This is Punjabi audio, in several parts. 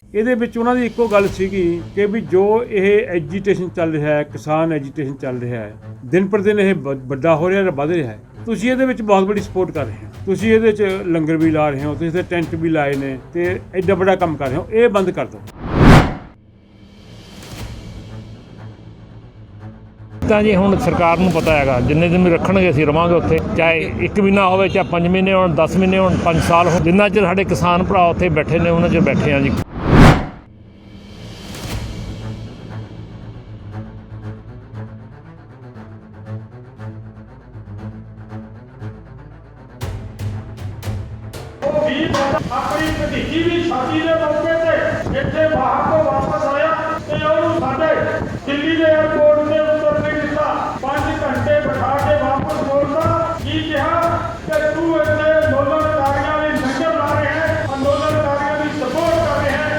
ਇਹਦੇ ਵਿੱਚ ਉਹਨਾਂ ਦੀ ਇੱਕੋ ਗੱਲ ਸੀਗੀ ਕਿ ਵੀ ਜੋ ਇਹ ਐਜੀਟੇਸ਼ਨ ਚੱਲ ਰਿਹਾ ਹੈ, ਕਿਸਾਨ ਐਜੀਟੇਸ਼ਨ ਚੱਲ ਰਿਹਾ ਹੈ, ਦਿਨ ਪਰ ਦਿਨ ਇਹ ਵੱਡਾ ਹੋ ਰਿਹਾ ਹੈ, ਵੱਧ ਰਿਹਾ ਹੈ। ਤੁਸੀਂ ਇਹਦੇ ਵਿੱਚ ਬਹੁਤ ਬੜੀ ਸਪੋਰਟ ਕਰ ਰਹੇ ਹੋ। ਤੁਸੀਂ ਇਹਦੇ 'ਚ ਲੰਗਰ ਵੀ ਲਾ ਰਹੇ ਹੋ, ਤੁਸੀਂ ਤੇ ਟੈਂਟ ਵੀ ਲਾਏ ਨੇ ਤੇ ਐਡਾ ਵੱਡਾ ਕੰਮ ਕਰ ਰਹੇ ਹੋ। ਇਹ ਬੰਦ ਕਰ ਦਿਓ। ਤਾਂ ਜੀ ਹੁਣ ਸਰਕਾਰ ਨੂੰ ਪਤਾ ਹੈਗਾ ਜਿੰਨੇ ਦਿਨ ਵੀ ਰੱਖਣਗੇ ਅਸੀਂ ਰਵਾਂਗੇ ਉੱਥੇ, ਚਾਹੇ 1 ਮਹੀਨਾ ਹੋਵੇ, ਚਾਹੇ 5 ਮਹੀਨੇ ਹੋਣ, 10 ਮਹੀਨੇ ਹੋਣ, 5 ਸਾਲ ਹੋਣ। ਜਿੰਨਾ ਚਿਰ ਸਾਡੇ ਕਿਸਾਨ ਭਰਾ ਉੱਥੇ ਬੈਠੇ ਨੇ ਉਹਨਾਂ ਚਿਰ ਬੈਠੇ ਆ ਜੀ। ਆਪਣੀ ਭਤੀਜੀ ਦੀ ਸ਼ਾਦੀ ਦੇ ਮੌਕੇ ਤੇ ਇੱਥੇ ਬਾਹਰ ਤੋਂ ਵਾਪਸ ਆਇਆ ਤੇ ਉਹਨੂੰ ਸਾਡੇ ਦਿੱਲੀ ਦੇ 에ਅਰਪੋਰਟ ਤੇ ਉਤਰ ਨਹੀਂ ਦਿੱਤਾ। 5 ਘੰਟੇ ਬਿਠਾ ਕੇ ਵਾਪਸ ਮੋੜਦਾ। ਕੀ ਕਿਹਾ ਕਿ ਤੂੰ ਇੱਥੇ ਅੰਦੋਲਨਕਾਰੀਆਂ ਲਈ ਲੰਗਰ ਲਾ ਰਿਹਾ ਹੈ, ਅੰਦੋਲਨਕਾਰੀਆਂ ਦੀ ਸਪੋਰਟ ਕਰ ਰਿਹਾ ਹੈ,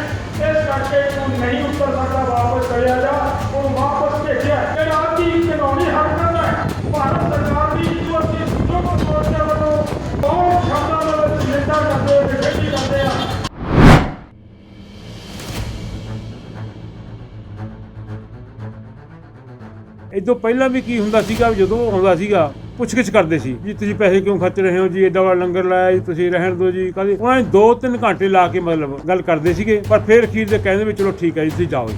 ਇਸ ਕਰਕੇ ਤੂੰ ਨਹੀਂ ਉੱਤਰ ਸਕਦਾ, ਵਾਪਸ ਚਲਿਆ ਜਾ। ਉਹਨੂੰ ਵਾਪਸ ਭੇਜਿਆ। ਇਹ ਰਾਜੀ ਕਾਨੂੰਨੀ ਹਰਕਤ ਹੈ ਭਾਰਤ ਸਰਕਾਰ ਦੀ, ਜੋ ਅਸੀਂ ਸੰਯੁਕਤ ਮੋਰਚੇ ਵੱਲੋਂ ਬਹੁਤ ਸ਼ਬਦਾਂ ਦੇ ਵਿੱਚ ਨਿੰਦਾ ਕਰਦੇ ਹਾਂ, ਬੇਇੱਜ਼ਤੀ ਕਰਦੇ ਹਾਂ। ਇਦੋਂ ਪਹਿਲਾਂ ਵੀ ਕੀ ਹੁੰਦਾ ਸੀਗਾ, ਜਦੋਂ ਆਉਂਦਾ ਸੀਗਾ ਪੁੱਛਗਿੱਛ ਕਰਦੇ ਸੀ ਜੀ, ਤੁਸੀਂ ਪੈਸੇ ਕਿਉਂ ਖਰਚ ਰਹੇ ਹੋ ਜੀ, ਐਡਾ ਵੱਡਾ ਲੰਗਰ ਲਾਇਆ ਜੀ, ਤੁਸੀਂ ਰਹਿਣ ਦਿਓ ਜੀ। ਕਦੇ ਉਹਨਾਂ ਨੇ 2-3 ਘੰਟੇ ਲਾ ਕੇ ਮਤਲਬ ਗੱਲ ਕਰਦੇ ਸੀਗੇ, ਪਰ ਫਿਰ ਅਖੀਰ ਦੇ ਕਹਿੰਦੇ ਵੀ ਚਲੋ ਠੀਕ ਹੈ ਜੀ, ਤੁਸੀਂ ਜਾਓ ਜੀ।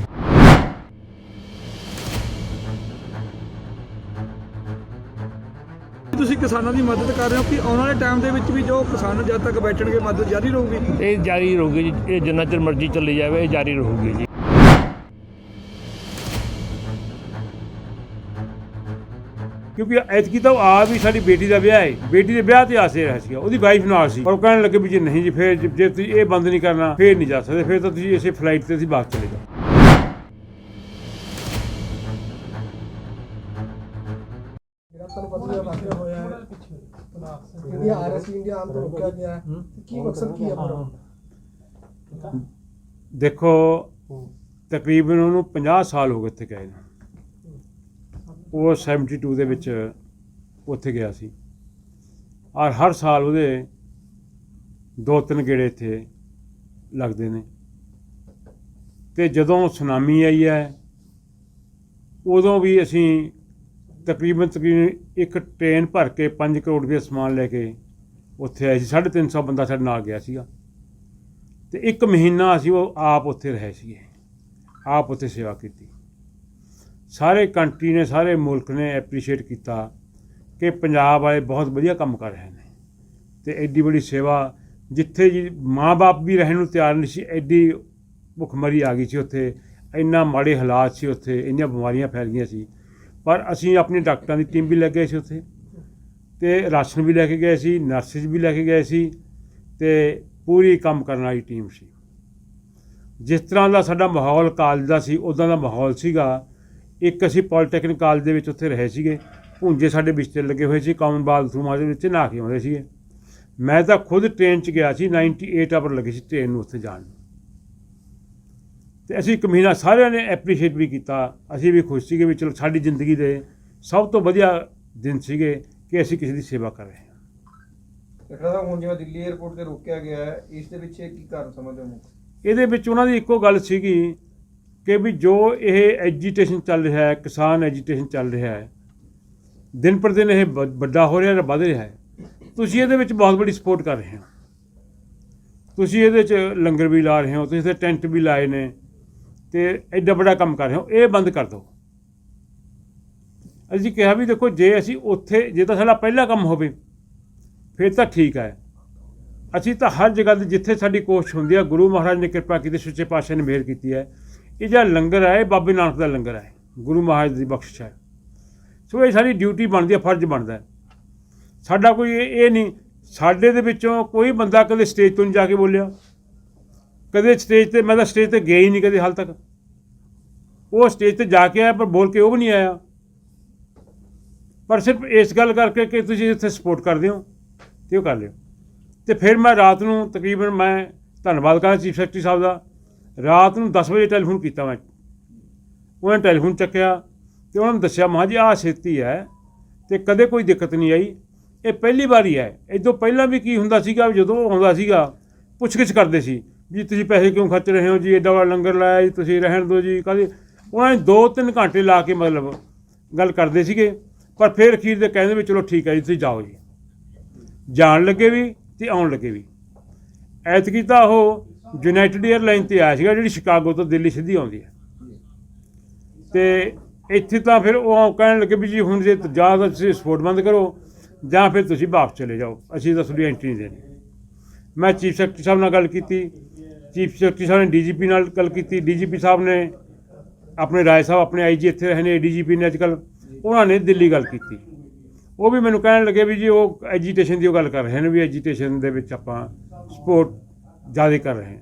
ਤੁਸੀਂ ਕਿਸਾਨਾਂ ਦੀ ਮਦਦ ਕਰ ਰਹੇ ਹੋ ਕਿ ਆਉਣ ਵਾਲੇ ਟਾਈਮ ਦੇ ਵਿੱਚ ਵੀ ਜੋ ਕਿਸਾਨ ਜਦ ਤੱਕ ਬੈਠਣਗੇ ਮਦਦ ਜਾਰੀ ਰਹੂਗੀ? ਇਹ ਜਾਰੀ ਰਹੂਗੀ ਜੀ, ਇਹ ਜਿੰਨਾ ਚਿਰ ਮਰਜ਼ੀ ਚੱਲੀ ਜਾਵੇ, ਇਹ ਜਾਰੀ ਰਹੂਗੀ ਜੀ। ਕਿਉਂਕਿ ਐਤਕੀ ਤਾਂ ਆ ਵੀ ਸਾਡੀ ਬੇਟੀ ਦਾ ਵਿਆਹ ਹੈ, ਬੇਟੀ ਦੇ ਵਿਆਹ ਤੇ ਆਸੇ ਰਿਹਾ ਸੀਗਾ, ਉਹਦੀ ਵਾਈਫ ਨਾਲ ਸੀ, ਪਰ ਉਹ ਕਹਿਣ ਲੱਗੇ ਵੀ ਜੇ ਨਹੀਂ ਜੀ, ਫਿਰ ਜੇ ਤੁਸੀਂ ਇਹ ਬੰਦ ਨਹੀਂ ਕਰਨਾ ਫਿਰ ਨਹੀਂ ਜਾ ਸਕਦੇ, ਫਿਰ ਤਾਂ ਤੁਸੀਂ ਇਸੇ ਫਲਾਈਟ ਤੇ ਅਸੀਂ ਵਾਪਸ ਚਲੇ ਜਾਓ। ਤੁਹਾਨੂੰ ਪਤਾ ਵਾਕਿਆ ਹੋਇਆ ਹੈ ਇੰਡੀਆ ਆਰਐਸਪੀ ਇੰਡੀਆ ਆਮ ਤੋਂ ਰੋਕਿਆ ਗਿਆ ਹੈ, ਕੀ ਮਕਸਦ ਕੀ ਹੈ ਆਪਣਾ? ਦੇਖੋ ਤਕਰੀਬਨ ਉਹਨੂੰ 50 ਸਾਲ ਹੋ ਗਏ ਇੱਥੇ ਗਏ ਨੇ। ਉਹ 72 ਦੇ ਵਿੱਚ ਉੱਥੇ ਗਿਆ ਸੀ, ਔਰ ਹਰ ਸਾਲ ਉਹਦੇ 2-3 ਗੇੜੇ ਇੱਥੇ ਲੱਗਦੇ ਨੇ। ਤੇ ਜਦੋਂ ਸੁਨਾਮੀ ਆਈ ਹੈ ਉਦੋਂ ਵੀ ਅਸੀਂ ਤਕਰੀਬਨ ਇੱਕ ਟ੍ਰੇਨ ਭਰ ਕੇ 5 ਕਰੋੜ ਰੁਪਏ ਸਮਾਨ ਲੈ ਕੇ ਉੱਥੇ ਆਏ ਸੀ। 350 ਬੰਦਾ ਸਾਡੇ ਨਾਲ ਗਿਆ ਸੀਗਾ ਤੇ 1 ਮਹੀਨਾ ਅਸੀਂ ਉਹ ਆਪ ਉੱਥੇ ਰਹੇ ਸੀਗੇ, ਆਪ ਉੱਥੇ ਸੇਵਾ ਕੀਤੀ। ਸਾਰੇ ਕੰਟਰੀ ਨੇ, ਸਾਰੇ ਮੁਲਕ ਨੇ ਐਪਰੀਸ਼ੀਏਟ ਕੀਤਾ ਕਿ ਪੰਜਾਬ ਵਾਲੇ ਬਹੁਤ ਵਧੀਆ ਕੰਮ ਕਰ ਰਹੇ ਨੇ ਤੇ ਐਡੀ ਬੜੀ ਸੇਵਾ, ਜਿੱਥੇ ਜੀ ਮਾਂ-ਬਾਪ ਵੀ ਰਹਿਣ ਨੂੰ ਤਿਆਰ ਨਹੀਂ ਸੀ, ਐਡੀ ਭੁੱਖਮਰੀ ਆ ਗਈ ਸੀ ਉੱਥੇ, ਇੰਨਾ ਮਾੜੇ ਹਾਲਾਤ ਸੀ ਉੱਥੇ, ਇੰਨੀਆਂ ਬਿਮਾਰੀਆਂ ਫੈਲ ਗਈਆਂ ਸੀ। ਪਰ ਅਸੀਂ ਆਪਣੀ ਡਾਕਟਰਾਂ ਦੀ ਟੀਮ ਵੀ ਲੈ ਗਏ ਸੀ ਉੱਥੇ, ਤੇ ਰਾਸ਼ਨ ਵੀ ਲੈ ਕੇ ਗਏ ਸੀ, ਨਰਸਿਸ ਵੀ ਲੈ ਕੇ ਗਏ ਸੀ, ਤੇ ਪੂਰੀ ਕੰਮ ਕਰਨ ਵਾਲੀ ਟੀਮ ਸੀ। ਜਿਸ ਤਰ੍ਹਾਂ ਦਾ ਸਾਡਾ ਮਾਹੌਲ ਕਾਲਜ ਦਾ ਸੀ, ਉੱਦਾਂ ਦਾ ਮਾਹੌਲ ਸੀਗਾ। ਇੱਕ ਅਸੀਂ ਪੋਲੀਟੈਕਨਿਕ ਕਾਲਜ ਦੇ ਵਿੱਚ ਉੱਥੇ ਰਹੇ ਸੀਗੇ, ਭੁੰਜੇ ਸਾਡੇ ਬਿਸਤਰੇ ਲੱਗੇ ਹੋਏ ਸੀ, ਕਾਮਨ ਬਾਥਰੂਮਾਂ ਦੇ ਵਿੱਚ ਨਹਾ ਕੇ ਆਉਂਦੇ ਸੀਗੇ। ਮੈਂ ਤਾਂ ਖੁਦ ਟ੍ਰੇਨ 'ਚ ਗਿਆ ਸੀ, 98 ਆਵਰ ਲੱਗੇ ਸੀ ਟ੍ਰੇਨ ਨੂੰ ਉੱਥੇ ਜਾਣ ਨੂੰ। ਤੇ ਅਸੀਂ 1 ਮਹੀਨਾ ਸਾਰਿਆਂ ਨੇ ਐਪਰੀਸ਼ੀਏਟ ਵੀ ਕੀਤਾ, ਅਸੀਂ ਵੀ ਖੁਸ਼ ਸੀਗੇ ਵੀ ਚਲੋ ਸਾਡੀ ਜ਼ਿੰਦਗੀ ਦੇ ਸਭ ਤੋਂ ਵਧੀਆ ਦਿਨ ਸੀਗੇ ਕਿ ਅਸੀਂ ਕਿਸੇ ਦੀ ਸੇਵਾ ਕਰ ਰਹੇ ਹਾਂ। ਟਕਰਾ ਸਾਹਿਬ, ਹੁਣ ਜਿਵੇਂ ਦਿੱਲੀ 에ਅਰਪੋਰਟ ਤੇ ਰੋਕਿਆ ਗਿਆ ਹੈ, ਇਸ ਦੇ ਪਿੱਛੇ ਕੀ ਕਾਰਨ ਸਮਝਦੇ ਹੋ? ਇਹਦੇ ਵਿੱਚ ਉਹਨਾਂ ਦੀ ਇੱਕੋ ਗੱਲ ਸੀਗੀ ਕਿ ਵੀ ਜੋ ਇਹ ਐਜੀਟੇਸ਼ਨ ਚੱਲ ਰਿਹਾ ਹੈ, ਕਿਸਾਨ ਐਜੀਟੇਸ਼ਨ ਚੱਲ ਰਿਹਾ ਹੈ, ਦਿਨ ਪਰ ਦਿਨ ਇਹ ਵੱਡਾ ਹੋ ਰਿਹਾ ਹੈ, ਵੱਧ ਰਿਹਾ ਹੈ। ਤੁਸੀਂ ਇਹਦੇ ਵਿੱਚ ਬਹੁਤ ਬੜੀ ਸਪੋਰਟ ਕਰ ਰਹੇ ਹੋ। ਤੁਸੀਂ ਇਹਦੇ 'ਚ ਲੰਗਰ ਵੀ ਲਾ ਰਹੇ ਹੋ, ਤੁਸੀਂ ਤੇ ਟੈਂਟ ਵੀ ਲਾਏ ਨੇ ਤੇ ਐਡਾ ਵੱਡਾ ਕੰਮ ਕਰ ਰਹੇ ਹੋ। ਇਹ ਬੰਦ ਕਰ ਦਿਓ। ਅਸੀਂ ਕਿਹਾ ਵੀ ਦੇਖੋ, ਜੇ ਅਸੀਂ ਉੱਥੇ, ਜੇ ਤਾਂ ਸਾਡਾ ਪਹਿਲਾ ਕੰਮ ਹੋਵੇ ਫਿਰ ਤਾਂ ਠੀਕ ਹੈ। ਅਸੀਂ ਤਾਂ ਹਰ ਜਗ੍ਹਾ 'ਤੇ ਜਿੱਥੇ ਸਾਡੀ ਕੋਸ਼ਿਸ਼ ਹੁੰਦੀ ਹੈ, ਗੁਰੂ ਮਹਾਰਾਜ ਨੇ ਕਿਰਪਾ ਕੀਤੀ, ਸੱਚੇ ਪਾਤਸ਼ਾਹ ਨੇ ਮਿਹਰ ਕੀਤੀ ਹੈ, ਇਹ ਜਿਹੜਾ ਲੰਗਰ ਹੈ ਇਹ ਬਾਬੇ ਨਾਨਕ ਦਾ ਲੰਗਰ ਹੈ, ਗੁਰੂ ਮਹਾਰਾਜ ਦੀ ਬਖਸ਼ਿਸ਼ ਹੈ। ਸੋ ਇਹ ਸਾਡੀ ਡਿਊਟੀ ਬਣਦੀ ਹੈ, ਫਰਜ਼ ਬਣਦਾ ਹੈ ਸਾਡਾ। ਕੋਈ ਇਹ ਨਹੀਂ, ਸਾਡੇ ਦੇ ਵਿੱਚੋਂ ਕੋਈ ਬੰਦਾ ਕਦੇ ਸਟੇਜ ਤੋਂ ਨਹੀਂ ਜਾ ਕੇ ਬੋਲਿਆ, ਕਦੇ ਸਟੇਜ 'ਤੇ, ਮੈਂ ਤਾਂ ਸਟੇਜ 'ਤੇ ਗਿਆ ਹੀ ਨਹੀਂ ਕਦੇ ਹਾਲ ਤੱਕ। ਉਹ ਸਟੇਜ 'ਤੇ ਜਾ ਕੇ ਆਇਆ ਪਰ ਬੋਲ ਕੇ ਉਹ ਵੀ ਨਹੀਂ ਆਇਆ, ਪਰ ਸਿਰਫ ਇਸ ਗੱਲ ਕਰਕੇ ਕਿ ਤੁਸੀਂ ਇੱਥੇ ਸਪੋਰਟ ਕਰਦੇ ਹੋ ਅਤੇ ਉਹ ਕਰ ਲਿਓ। ਅਤੇ ਫਿਰ ਮੈਂ ਰਾਤ ਨੂੰ ਤਕਰੀਬਨ, ਮੈਂ ਧੰਨਵਾਦ ਕਰਦਾ ਚੀਫ ਸੈਕਟਰੀ ਸਾਹਿਬ ਦਾ, ਰਾਤ ਨੂੰ 10 ਵਜੇ ਟੈਲੀਫੋਨ ਕੀਤਾ ਮੈਂ। ਉਹਨਾਂ ਨੇ ਟੈਲੀਫੋਨ ਚੱਕਿਆ ਅਤੇ ਉਹਨਾਂ ਨੂੰ ਦੱਸਿਆ, ਮਹਾਂ ਜੀ ਆਹ ਸਥਿਤੀ ਹੈ ਅਤੇ ਕਦੇ ਕੋਈ ਦਿੱਕਤ ਨਹੀਂ ਆਈ, ਇਹ ਪਹਿਲੀ ਵਾਰੀ ਹੈ। ਇਹ ਤੋਂ ਪਹਿਲਾਂ ਵੀ ਕੀ ਹੁੰਦਾ ਸੀਗਾ, ਜਦੋਂ ਆਉਂਦਾ ਸੀਗਾ ਪੁੱਛਗਿੱਛ ਕਰਦੇ ਸੀ ਜੀ ਤੁਸੀਂ ਪੈਸੇ ਕਿਉਂ ਖਰਚ ਰਹੇ ਹੋ ਜੀ, ਐਡਾ ਵੱਡਾ ਲੰਗਰ ਲਾਇਆ ਜੀ, ਤੁਸੀਂ ਰਹਿਣ ਦਿਓ ਜੀ। ਕਦੇ ਉਹਨਾਂ ਨੇ 2-3 ਘੰਟੇ ਲਾ ਕੇ ਮਤਲਬ ਗੱਲ ਕਰਦੇ ਸੀਗੇ, ਪਰ ਫਿਰ ਅਖੀਰ ਦੇ ਕਹਿੰਦੇ ਵੀ ਚਲੋ ਠੀਕ ਹੈ ਜੀ ਤੁਸੀਂ ਜਾਓ ਜੀ। ਜਾਣ ਲੱਗੇ ਵੀ ਅਤੇ ਆਉਣ ਲੱਗੇ ਵੀ। ਐਤਕੀ ਤਾਂ ਉਹ ਯੂਨਾਈਟਿਡ ਏਅਰਲਾਈਨ 'ਤੇ ਆਇਆ ਸੀਗਾ, ਜਿਹੜੀ ਸ਼ਿਕਾਗੋ ਤੋਂ ਦਿੱਲੀ ਸਿੱਧੀ ਆਉਂਦੀ ਹੈ। ਅਤੇ ਇੱਥੇ ਤਾਂ ਫਿਰ ਉਹ ਕਹਿਣ ਲੱਗੇ ਵੀ ਜੀ ਹੁਣ ਜੇ ਜਾਂ ਤਾਂ ਤੁਸੀਂ ਸਪੋਰਟ ਬੰਦ ਕਰੋ ਜਾਂ ਫਿਰ ਤੁਸੀਂ ਵਾਪਸ ਚਲੇ ਜਾਓ, ਅਸੀਂ ਤਾਂ ਤੁਹਾਡੀ ਐਂਟਰੀ ਨਹੀਂ ਦੇਣੀ। ਮੈਂ ਚੀਫ ਸੈਕਟਰੀ ਸਾਹਿਬ ਨਾਲ ਗੱਲ ਕੀਤੀ, ਚੀਫ ਸੈਕਟਰੀ ਸਾਹਿਬ ਨੇ DGP ਨਾਲ ਗੱਲ ਕੀਤੀ, DGP ਸਾਹਿਬ ਨੇ ਆਪਣੇ ਰਾਏ ਸਾਹਿਬ ਆਪਣੇ IG ਇੱਥੇ ਰਹੇ ਨੇ, DGP ਨੇ ਅੱਜ ਕੱਲ੍ਹ, ਉਹਨਾਂ ਨੇ ਦਿੱਲੀ ਗੱਲ ਕੀਤੀ। ਉਹ ਵੀ ਮੈਨੂੰ ਕਹਿਣ ਲੱਗੇ ਵੀ ਜੀ ਉਹ ਐਜੀਟੇਸ਼ਨ ਦੀ ਉਹ ਗੱਲ ਕਰ ਰਹੇ ਨੇ ਵੀ ਐਜੀਟੇਸ਼ਨ ਦੇ ਵਿੱਚ ਆਪਾਂ ਸਪੋਰਟ ਜ਼ਿਆਦਾ ਕਰ ਰਹੇ ਹਾਂ।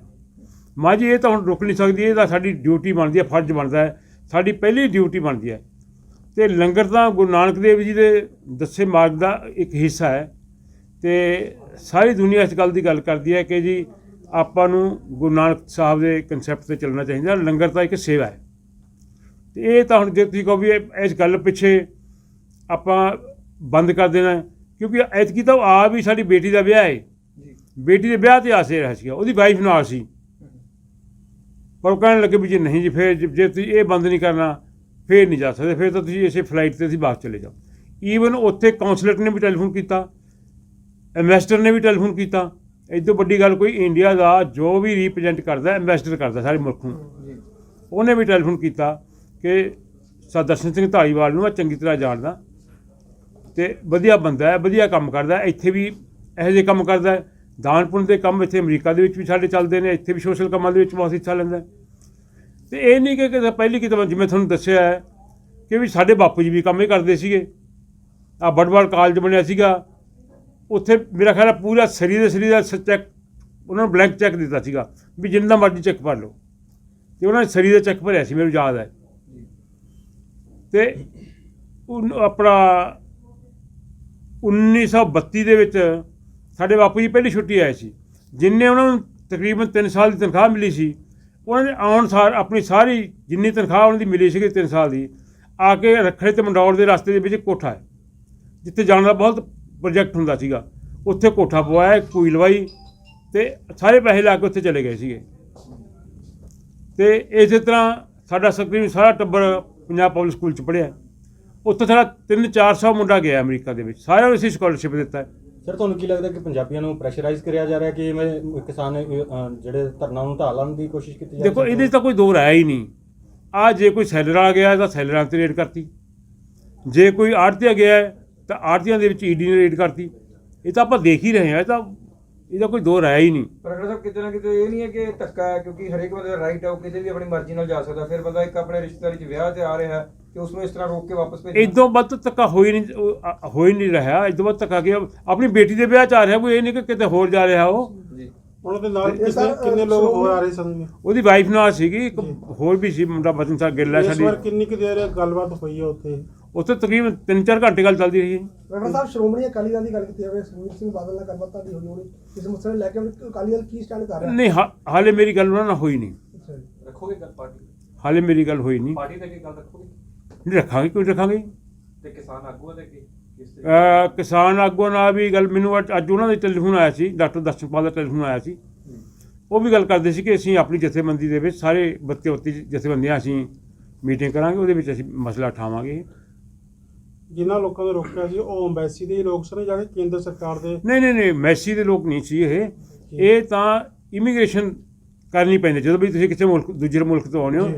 ਮਾਂ ਜੀ ਇਹ ਤਾਂ ਹੁਣ ਰੁਕ ਨਹੀਂ ਸਕਦੀ, ਇਹ ਤਾਂ ਸਾਡੀ ਡਿਊਟੀ ਬਣਦੀ ਹੈ, ਫਰਜ਼ ਬਣਦਾ ਹੈ, ਸਾਡੀ ਪਹਿਲੀ ਡਿਊਟੀ ਬਣਦੀ ਹੈ। ਅਤੇ ਲੰਗਰ ਤਾਂ ਗੁਰੂ ਨਾਨਕ ਦੇਵ ਜੀ ਦੇ ਦੱਸੇ ਮਾਰਗ ਦਾ ਇੱਕ ਹਿੱਸਾ ਹੈ ਅਤੇ ਸਾਰੀ ਦੁਨੀਆ ਇਸ ਗੱਲ ਦੀ ਗੱਲ ਕਰਦੀ ਹੈ ਕਿ ਜੀ ਆਪਾਂ ਨੂੰ ਗੁਰੂ ਨਾਨਕ ਸਾਹਿਬ ਦੇ ਕੰਸੈਪਟ 'ਤੇ ਚੱਲਣਾ ਚਾਹੀਦਾ। ਲੰਗਰ ਤਾਂ ਇੱਕ ਸੇਵਾ ਹੈ ਅਤੇ ਇਹ ਤਾਂ ਹੁਣ ਜੇ ਤੁਸੀਂ ਕਹੋ ਵੀ ਇਸ ਗੱਲ ਪਿੱਛੇ ਆਪਾਂ ਬੰਦ ਕਰ ਦੇਣਾ, ਕਿਉਂਕਿ ਐਤਕੀ ਤਾਂ ਆ ਵੀ ਸਾਡੀ ਬੇਟੀ ਦਾ ਵਿਆਹ ਹੈ, ਬੇਟੀ ਦੇ ਵਿਆਹ 'ਤੇ ਆਸੇ ਰਿਹਾ ਸੀਗਾ, ਉਹਦੀ ਵਾਈਫ ਨਾਲ ਸੀ, ਪਰ ਉਹ ਕਹਿਣ ਲੱਗੇ ਵੀ ਜੀ ਨਹੀਂ ਜੀ ਫਿਰ ਜੇ ਤੁਸੀਂ ਇਹ ਬੰਦ ਨਹੀਂ ਕਰਨਾ ਫਿਰ ਨਹੀਂ ਜਾ ਸਕਦੇ, ਫਿਰ ਤਾਂ ਤੁਸੀਂ ਇਸੇ ਫਲਾਈਟ 'ਤੇ ਤੁਸੀਂ ਵਾਪਸ ਚਲੇ ਜਾਓ। ਈਵਨ ਉੱਥੇ ਕੌਂਸਲੇਟ ਨੇ ਵੀ ਟੈਲੀਫੋਨ ਕੀਤਾ, ਐਂਬੈਸਡਰ ਨੇ ਵੀ ਟੈਲੀਫੋਨ ਕੀਤਾ। ਇਹ ਤੋਂ ਵੱਡੀ ਗੱਲ ਕੋਈ, ਇੰਡੀਆ ਦਾ ਜੋ ਵੀ ਰੀਪ੍ਰਜੈਂਟ ਕਰਦਾ ਐਂਬੈਸਡਰ ਕਰਦਾ ਸਾਰੇ ਮੁਲਕ ਨੂੰ, ਉਹਨੇ ਵੀ ਟੈਲੀਫੋਨ ਕੀਤਾ ਕਿ ਸਰ ਦਰਸ਼ਨ ਸਿੰਘ ਧਾਲੀਵਾਲ ਨੂੰ ਮੈਂ ਚੰਗੀ ਤਰ੍ਹਾਂ ਜਾਣਦਾ ਅਤੇ ਵਧੀਆ ਬੰਦਾ ਹੈ, ਵਧੀਆ ਕੰਮ ਕਰਦਾ, ਇੱਥੇ ਵੀ ਇਹੋ ਜਿਹੇ ਕੰਮ ਕਰਦਾ। ਦਾਨ ਪੁੰਨ ਦੇ ਕੰਮ ਇੱਥੇ ਅਮਰੀਕਾ ਦੇ ਵਿੱਚ ਵੀ ਸਾਡੇ ਚੱਲਦੇ ਨੇ, ਇੱਥੇ ਵੀ ਸੋਸ਼ਲ ਕੰਮਾਂ ਦੇ ਵਿੱਚ ਬਹੁਤ ਹਿੱਸਾ ਲੈਂਦਾ। ਅਤੇ ਇਹ ਨਹੀਂ ਕਿ ਪਹਿਲੀ ਕਿਤਾਬ ਜਿਵੇਂ ਤੁਹਾਨੂੰ ਦੱਸਿਆ ਹੈ ਕਿ ਵੀ ਸਾਡੇ ਬਾਪੂ ਜੀ ਵੀ ਕੰਮ ਹੀ ਕਰਦੇ ਸੀਗੇ। ਆਹ ਬੜਵਾਲ ਕਾਲਜ ਬਣਿਆ ਸੀਗਾ, ਉੱਥੇ ਮੇਰਾ ਖਿਆਲ ਹੈ ਪੂਰਾ ਸਰੀ ਦੇ ਸਰੀ ਦਾ ਚੈੱਕ ਉਹਨਾਂ ਨੂੰ ਬਲੈਂਕ ਚੈੱਕ ਦਿੱਤਾ ਸੀਗਾ ਵੀ ਜਿੰਨਾ ਮਰਜ਼ੀ ਚੈੱਕ ਭਰ ਲਓ, ਅਤੇ ਉਹਨਾਂ ਨੇ ਸਰੀ ਦਾ ਚੈੱਕ ਭਰਿਆ ਸੀ, ਮੈਨੂੰ ਯਾਦ ਹੈ। ਅਤੇ ਆਪਣਾ 1932 ਦੇ ਵਿੱਚ ਸਾਡੇ ਬਾਪੂ ਜੀ ਪਹਿਲੀ ਛੁੱਟੀ ਆਏ ਸੀ, ਜਿੰਨੇ ਉਹਨਾਂ ਨੂੰ ਤਕਰੀਬਨ 3 ਸਾਲ ਦੀ ਤਨਖਾਹ ਮਿਲੀ ਸੀ, ਉਹਨਾਂ ਨੇ ਆਉਣ ਸਾਰ ਆਪਣੀ ਸਾਰੀ ਜਿੰਨੀ ਤਨਖਾਹ ਉਹਨਾਂ ਦੀ ਮਿਲੀ ਸੀਗੀ 3 ਸਾਲ ਦੀ, ਆ ਕੇ ਰੱਖੜੇ ਅਤੇ ਮੰਡੌਰ ਦੇ ਰਸਤੇ ਦੇ ਵਿੱਚ ਕੋਠਾ ਹੈ, ਜਿੱਥੇ ਜਾਣ ਦਾ ਬਹੁਤ ਪ੍ਰੋਜੈਕਟ ਹੁੰਦਾ ਸੀਗਾ, ਉੱਥੇ ਕੋਠਾ ਪਵਾਇਆ, ਕੋਈ ਲਵਾਈ ਅਤੇ ਸਾਰੇ ਪੈਸੇ ਲਾ ਕੇ ਉੱਥੇ ਚਲੇ ਗਏ ਸੀਗੇ। ਅਤੇ ਇਸੇ ਤਰ੍ਹਾਂ ਸਾਡਾ ਤਕਰੀਬਨ ਸਾਰਾ ਟੱਬਰ ਪੰਜਾਬ ਪਬਲਿਕ ਸਕੂਲ 'ਚ ਪੜ੍ਹਿਆ। ਉੱਥੇ ਸਾਡਾ 300-400 ਮੁੰਡਾ ਗਿਆ ਅਮਰੀਕਾ ਦੇ ਵਿੱਚ, ਸਾਰਿਆਂ ਨੂੰ ਅਸੀਂ ਸਕਾਲਰਸ਼ਿਪ ਦਿੱਤਾ। ਸਰ ਤੁਹਾਨੂੰ ਕੀ ਲੱਗਦਾ ਕਿ ਪੰਜਾਬੀਆਂ ਨੂੰ ਪ੍ਰੈਸ਼ਰਾਈਜ਼ ਕਰਿਆ ਜਾ ਰਿਹਾ ਕਿ ਕਿਸਾਨ ਜਿਹੜੇ ਧਰਨਾ ਨੂੰ ਢਾਹ ਲਾਉਣ ਦੀ ਕੋਸ਼ਿਸ਼ ਕੀਤੀ ਜਾ ਰਹੀ? ਦੇਖੋ ਇਹਦੇ 'ਚ ਤਾਂ ਕੋਈ ਦੋ ਰਾਇ ਹੀ ਨਹੀਂ। ਆ ਜੇ ਕੋਈ ਸੈਲਰ ਆ ਗਿਆ ਤਾਂ ਸੈਲਰਾਂ 'ਤੇ ਰੇਡ ਕਰਤੀ, ਜੇ ਕੋਈ ਆੜ੍ਹਤੀਆ ਗਿਆ ਤਾਂ ਆੜ੍ਹਤੀਆਂ ਦੇ ਵਿੱਚ ED ਨੇ ਰੇਡ ਕਰਤੀ। ਇਹ ਤਾਂ ਆਪਾਂ ਦੇਖ ਹੀ ਰਹੇ ਹਾਂ, ਇਹਦਾ ਕੋਈ ਦੋ ਰਾਇ ਹੀ ਨਹੀਂ। ਪਰ ਅਗਰ ਸਾਹਿਬ ਕਿਤੇ ਨਾ ਕਿਤੇ ਇਹ ਨਹੀਂ ਹੈ ਕਿ ਧੱਕਾ ਹੈ, ਕਿਉਂਕਿ ਹਰੇਕ ਬੰਦੇ ਦਾ ਰਾਈਟ ਹੈ, ਉਹ ਕਿਤੇ ਵੀ ਆਪਣੀ ਮਰਜ਼ੀ ਨਾਲ ਜਾ ਸਕਦਾ। ਫਿਰ ਬੰਦਾ ਇੱਕ ਆਪਣੇ ਰਿਸ਼ਤੇਦਾਰੀ 'ਚ ਵਿਆਹ 'ਤੇ ਆ ਰਿਹਾ ਕਿ ਉਸ ਨੂੰ ਇਸ ਤਰ੍ਹਾਂ ਰੋਕ ਕੇ ਵਾਪਸ ਭੇਜਣਾ। ਇਦੋਂ ਵੱਧ ਧੱਕਾ ਹੋ ਹੀ ਨਹੀਂ ਰਿਹਾ। ਇਦੋਂ ਵੱਧ ਧੱਕਾ ਕਿ ਆਪਣੀ ਬੇਟੀ ਦੇ ਵਿਆਹ 'ਚ ਆ ਰਿਹਾ, ਕੋਈ ਇਹ ਨਹੀਂ ਕਿ ਕਿਤੇ ਹੋਰ ਜਾ ਰਿਹਾ। ਉਹ ਉਹਨਾਂ ਦੇ ਨਾਲ ਕਿੰਨੇ ਲੋਕ ਹੋਰ ਆ ਰਹੇ ਸਨ? ਉਹਦੀ ਵਾਈਫ ਨਾਲ ਸੀਗੀ, ਇੱਕ ਹੋਰ ਵੀ ਸੀ ਮੁੰਡਾ ਬਚਨ ਸਾਹਿਬ ਗਿੱਲ ਹੈ ਸਾਡੀ। ਕਿੰਨੀ ਕੁ ਦੇਰ ਗੱਲਬਾਤ ਹੋਈ ਹੈ ਉੱਥੇ ਤਕਰੀਬਨ 3-4 ਘੰਟੇ ਗੱਲ ਚੱਲਦੀ ਰਹੀ ਹੈ। ਡਾਕਟਰ ਸਾਹਿਬ ਸ਼੍ਰੋਮਣੀ ਅਕਾਲੀ ਦਲ ਦੀ ਗੱਲ ਕੀਤੀ ਜਾਵੇ, ਸੁਖਬੀਰ ਸਿੰਘ ਬਾਦਲ ਨਾਲ ਗੱਲਬਾਤ ਤੁਹਾਡੀ ਹੋਈ ਹੋਣੀ ਇਸ ਮਸਲੇ ਨੂੰ ਲੈ ਕੇ, ਅਕਾਲੀ ਦਲ ਕੀ ਸਟੈਂਡ ਕਰ ਰਿਹਾ? ਨਹੀਂ, ਹਾਲੇ ਮੇਰੀ ਗੱਲ ਉਹਨਾਂ ਨਾਲ ਹੋਈ ਨਹੀਂ। ਰੱਖੋਗੇ ਗੱਲ ਪਾਰਟੀ? ਹਾਲੇ ਮੇਰੀ ਗੱਲ ਹੋਈ ਨਹੀਂ। ਪਾਰਟੀ ਦੇ ਕੀ ਗੱਲ ਰੱਖੋਗੇ? ਨਹੀਂ ਰੱਖਾਂਗੇ, ਕਿਉਂ ਰੱਖਾਂਗੇ। ਤੇ ਕਿਸਾਨ ਆਗੂਆਂ ਦੇ ਕੀ? ਕਿਸਾਨ ਆਗੂਆਂ ਨਾਲ ਵੀ ਗੱਲ, ਮੈਨੂੰ ਅੱਜ ਉਹਨਾਂ ਦਾ ਟੈਲੀਫੋਨ ਆਇਆ ਸੀ, ਡਾਕਟਰ ਦਰਸ਼ਨਪਾਲ ਦਾ ਟੈਲੀਫੋਨ ਆਇਆ ਸੀ। ਉਹ ਵੀ ਗੱਲ ਕਰਦੇ ਸੀ ਕਿ ਅਸੀਂ ਆਪਣੀ ਜਥੇਬੰਦੀ ਦੇ ਵਿੱਚ ਸਾਰੇ 32 ਜਥੇਬੰਦੀਆਂ ਅਸੀਂ ਮੀਟਿੰਗ ਕਰਾਂਗੇ, ਉਹਦੇ ਵਿੱਚ ਅਸੀਂ ਮਸਲਾ ਉਠਾਵਾਂਗੇ। ਜਿਨ੍ਹਾਂ ਲੋਕਾਂ ਨੇ ਰੋਕਿਆ ਸੀ ਉਹ ਅੰਬੈਸੀ ਦੇ ਲੋਕ ਸਨ ਜਾਂ ਕੇਂਦਰ ਸਰਕਾਰ ਦੇ? ਨਹੀਂ, ਮੈਸੀ ਦੇ ਲੋਕ ਨਹੀਂ ਸੀ ਇਹ ਤਾਂ ਇਮੀਗ੍ਰੇਸ਼ਨ ਕਰਨੀ ਪੈਂਦੀ। ਜਦੋਂ ਵੀ ਤੁਸੀਂ ਕਿਸੇ ਮੁਲਕ ਦੂਜੇ ਮੁਲਕ ਤੋਂ ਆਉਂਦੇ ਹੋ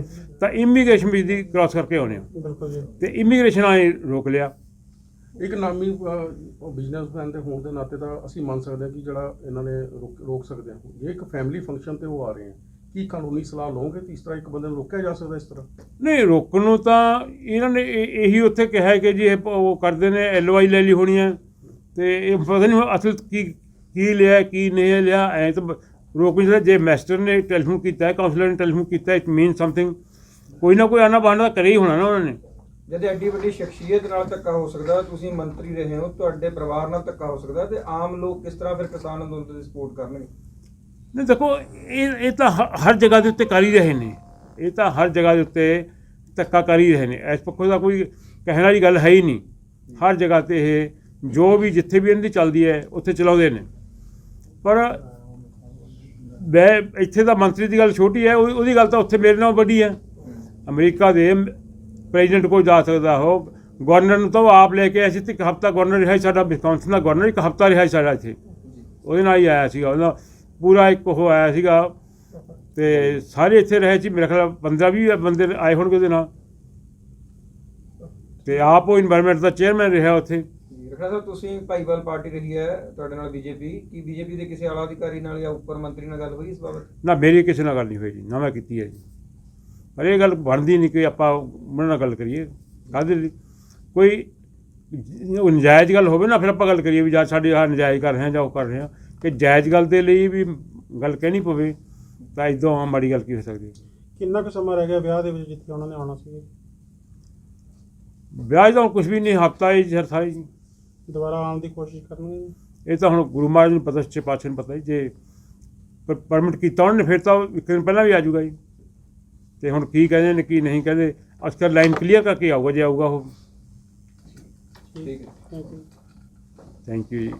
ਤਾਂ ਇਮੀਗ੍ਰੇਸ਼ਨ ਵਿੱਚ ਦੀ ਕ੍ਰਾਸ ਕਰਕੇ ਆਉਂਦੇ ਹੋ। ਬਿਲਕੁਲ ਜੀ। ਅਤੇ ਇਮੀਗ੍ਰੇਸ਼ਨ ਵਾਲੇ ਰੋਕ ਲਿਆ। ਇੱਕ ਨਾਮੀ ਬਿਜ਼ਨਸਮੈਨ ਦੇ ਹੋਣ ਦੇ ਨਾਤੇ ਤਾਂ ਅਸੀਂ ਮੰਨ ਸਕਦੇ ਹਾਂ ਕਿ ਜਿਹੜਾ ਇਹਨਾਂ ਨੇ ਰੋਕ ਸਕਦੇ ਹਾਂ। ਜੇ ਇੱਕ ਫੈਮਿਲੀ ਫੰਕਸ਼ਨ 'ਤੇ ਉਹ ਆ ਰਹੇ ਆ, ਕੀ ਕਾਨੂੰਨੀ ਸਲਾਹ ਲਓਗੇ ਕਿ ਇਸ ਤਰ੍ਹਾਂ ਇੱਕ ਬੰਦੇ ਨੂੰ ਰੋਕਿਆ ਜਾ ਸਕਦਾ ਇਸ ਤਰ੍ਹਾਂ? ਨਹੀਂ, ਰੋਕਣ ਨੂੰ ਤਾਂ ਇਹਨਾਂ ਨੇ ਇਹੀ ਉੱਥੇ ਕਿਹਾ ਕਿ ਜੀ ਇਹ ਉਹ ਕਰਦੇ ਨੇ LOI ਲੈ ਲਈ ਹੋਣੀ ਹੈ, ਅਤੇ ਇਹ ਪਤਾ ਨਹੀਂ ਅਸਲ ਕੀ ਲਿਆ ਕੀ ਨਹੀਂ ਲਿਆ। ਐਂ ਤਾਂ ਰੋਕ ਨਹੀਂ ਸਕਦਾ। ਜੇ ਮਾਸਟਰ ਨੇ ਟੈਲੀਫੋਨ ਕੀਤਾ ਹੈ, ਕਾਉਂਸਲਰ ਨੇ ਟੈਲੀਫੋਨ ਕੀਤਾ, ਇਟ ਮੀਨ ਸਮਥਿੰਗ, ਕੋਈ ਨਾ ਕੋਈ ਆਨਾ ਬਹਾਨਾ ਤਾਂ ਕਰਿਆ ਹੀ ਹੋਣਾ ਨਾ ਉਹਨਾਂ ਨੇ। ਜਦ ਐਡੀ ਵੱਡੀ ਸ਼ਖਸੀਅਤ ਨਾਲ ਧੱਕਾ ਹੋ ਸਕਦਾ, ਤੁਸੀਂ ਮੰਤਰੀ ਰਹੇ ਹੋ, ਤੁਹਾਡੇ ਪਰਿਵਾਰ ਨਾਲ ਧੱਕਾ ਹੋ ਸਕਦਾ, ਤੇ ਆਮ ਲੋਕ ਕਿਸ ਤਰ੍ਹਾਂ ਫਿਰ ਕਿਸਾਨ ਅੰਦੋਲਨ ਦੀ ਸਪੋਰਟ ਕਰਨਗੇ? ਨਹੀਂ ਦੇਖੋ, ਇਹ ਤਾਂ ਹਰ ਜਗ੍ਹਾ ਦੇ ਉੱਤੇ ਕਰ ਹੀ ਰਹੇ ਨੇ। ਇਹ ਤਾਂ ਹਰ ਜਗ੍ਹਾ ਦੇ ਉੱਤੇ ਧੱਕਾ ਕਰ ਹੀ ਰਹੇ ਨੇ। ਇਸ ਪੱਖੋਂ ਦਾ ਕੋਈ ਕਹਿਣ ਵਾਲੀ ਗੱਲ ਹੈ ਹੀ ਨਹੀਂ। ਹਰ ਜਗ੍ਹਾ 'ਤੇ ਇਹ ਜੋ ਵੀ ਜਿੱਥੇ ਵੀ ਇਹਨਾਂ ਦੀ ਚੱਲਦੀ ਹੈ ਉੱਥੇ ਚਲਾਉਂਦੇ ਨੇ। ਪਰ ਮੈਂ ਇੱਥੇ ਦਾ ਮੰਤਰੀ ਦੀ ਗੱਲ ਛੋਟੀ ਹੈ, ਉਹਦੀ ਗੱਲ ਤਾਂ ਉੱਥੇ ਮੇਰੇ ਨਾਲ ਵੱਡੀ ਹੈ। ਅਮਰੀਕਾ ਦੇ ਪ੍ਰੈਜ਼ੀਡੈਂਟ ਕੋਲ ਜਾ ਸਕਦਾ ਉਹ, ਗਵਰਨਰ ਨੂੰ ਤਾਂ ਉਹ ਆਪ ਲੈ ਕੇ ਆਇਆ ਸੀ ਤੇ ਇੱਕ ਹਫ਼ਤਾ ਗਵਰਨਰ ਰਿਹਾ ਸੀ ਸਾਡਾ, ਵਿਸਕੌਨਸਿਨ ਦਾ ਗਵਰਨਰ ਇੱਕ ਹਫ਼ਤਾ ਰਿਹਾ ਸੀ ਸਾਡਾ ਇੱਥੇ, ਉਹਦੇ ਨਾਲ ਹੀ ਆਇਆ ਸੀਗਾ। ਉਹਦਾ ਪੂਰਾ ਇੱਕ ਉਹ ਆਇਆ ਸੀਗਾ ਤੇ ਸਾਰੇ ਇੱਥੇ ਰਹੇ ਸੀ, ਮੇਰੇ ਖਿਆਲ 15-20 ਬੰਦੇ ਆਏ ਹੋਣਗੇ ਉਹਦੇ ਨਾਲ, ਤੇ ਆਪ ਉਹ ਇਨਵਾਇਰਨਮੈਂਟ ਦਾ ਚੇਅਰਮੈਨ ਰਿਹਾ ਉੱਥੇ। ਰਖੜਾ ਸਾਹਿਬ, ਤੁਸੀਂ ਭਾਈਵਾਲ ਪਾਰਟੀ ਰਹੀ ਹੈ ਤੁਹਾਡੇ ਨਾਲ ਬੀਜੇਪੀ, ਕੀ ਬੀਜੇਪੀ ਦੇ ਕਿਸੇ ਆਲਾ ਅਧਿਕਾਰੀ ਨਾਲ ਜਾਂ ਉੱਪਰ ਮੰਤਰੀ ਨਾਲ ਗੱਲ ਹੋਈ ਇਸ ਬਾਬਤ? ਨਾ ਮੇਰੀ ਕਿਸੇ ਨਾਲ ਗੱਲ ਨਹੀਂ ਹੋਈ ਜੀ, ਨਾ ਮੈਂ ਕੀਤੀ ਹੈ ਜੀ। ਪਰ ਇਹ ਗੱਲ ਬਣਦੀ ਨਹੀਂ ਕਿ ਆਪਾਂ ਉਹਨਾਂ ਨਾਲ ਗੱਲ ਕਰੀਏ। ਕਾਹਦੇ ਲਈ? ਕੋਈ ਨਜਾਇਜ਼ ਗੱਲ ਹੋਵੇ ਨਾ ਫਿਰ ਆਪਾਂ ਗੱਲ ਕਰੀਏ ਵੀ ਜਾਂ ਸਾਡੇ ਆਹ ਨਜਾਇਜ਼ ਕਰ ਰਹੇ ਹਾਂ ਜਾਂ ਉਹ ਕਰ ਰਹੇ ਹਾਂ। ਕਿ ਜਾਇਜ਼ ਗੱਲ ਦੇ ਲਈ ਵੀ ਗੱਲ ਕਹਿਣੀ ਪਵੇ ਤਾਂ ਇੱਦਾਂ ਮਾੜੀ ਗੱਲ ਕੀ ਹੋ ਸਕਦੀ ਹੈ। ਕਿੰਨਾ ਕੁ ਸਮਾਂ ਰਹਿ ਗਿਆ ਵਿਆਹ ਦੇ ਵਿੱਚ ਜਿੱਥੇ ਉਹਨਾਂ ਨੇ ਆਉਣਾ ਸੀ? ਵਿਆਹ ਦਾ ਹੁਣ ਕੁਝ ਵੀ ਨਹੀਂ, ਹਫ਼ਤਾ ਹੀ ਸਰ ਸਾਰੀ ਜੀ। ਦੁਬਾਰਾ ਆਉਣ ਦੀ ਕੋਸ਼ਿਸ਼ ਕਰਨਗੇ ਜੀ? ਇਹ ਤਾਂ ਹੁਣ ਗੁਰੂ ਮਹਾਰਾਜ ਨੂੰ ਪਤਾ, ਸੱਚੇ ਪਾਤਸ਼ਾਹ ਨੂੰ ਪਤਾ ਜੀ। ਜੇ ਪਰਮਿਟ ਕੀਤਾ ਉਹਨਾਂ ਨੇ ਫਿਰ ਤਾਂ ਇੱਕ ਦਿਨ ਪਹਿਲਾਂ ਵੀ ਆ ਜਾਊਗਾ ਜੀ। ਤੇ ਹੁਣ ਕੀ ਕਹਿੰਦੇ ਨੇ ਕੀ ਨਹੀਂ ਕਹਿੰਦੇ, ਅਸਕਰ ਲਾਈਨ ਕਲੀਅਰ ਕਰਕੇ ਆਊਗਾ ਜੇ ਆਊਗਾ ਉਹ। ਠੀਕ ਹੈ। Thank you. ਥੈਂਕ ਯੂ ਜੀ।